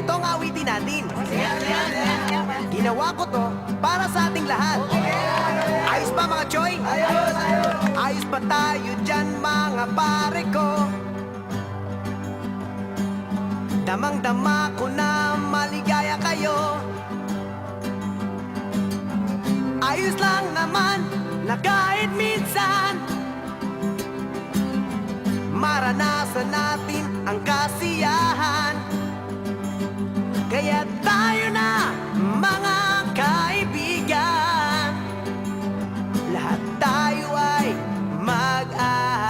ito ang awitin natin. Ginawa ko to para sa ating lahat. Ayos ba mga Choy? Ayos! Ayos ba tayo dyan mga pare ko? Damang-dama ko na maligaya kayo. Ayos lang naman na kahit minsan maranasan natin ang kasiyahan. Kaya tayo na mga kaibigan, lahat tayo ay mag-aawitan.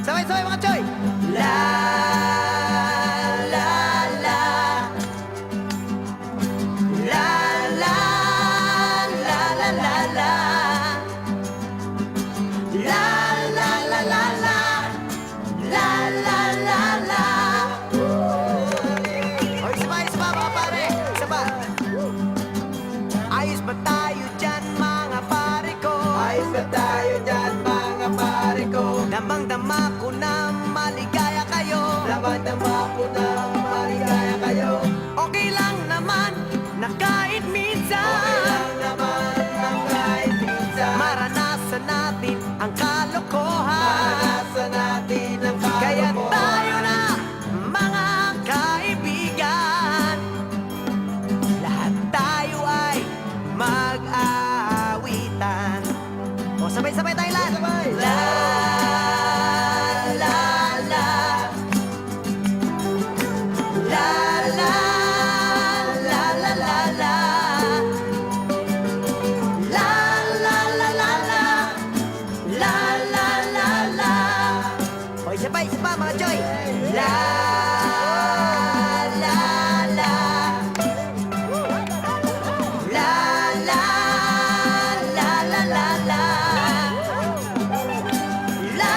Sabay-sabay mga Choy! La la la la la la la la la la la la la la la la la la. O isa pa mga pare, isa pa. Ayos ba tayo dyan mga pare ko? Ayos ba tayo dyan mga pare ko? Damang-dama ko na maligaya kayo. Damang-dama ko na maligaya kayo. Okay lang naman na kahit minsan, okay lang naman na kahit minsan maranasan natin ang kalokohan. Maranasan natin ang kalokohan. Kaya tayo na mga kaibigan, lahat tayo ay mag-aawitan. O sabay-sabay tayo lahat. La la la la la la la la la la la la la la la la la la. O isa pa mga Choy. La la la la la la la la la la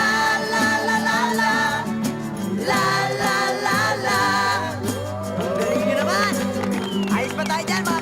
la la la la la la la la. Galing nyo naman. Ayos pa tayo dyan mga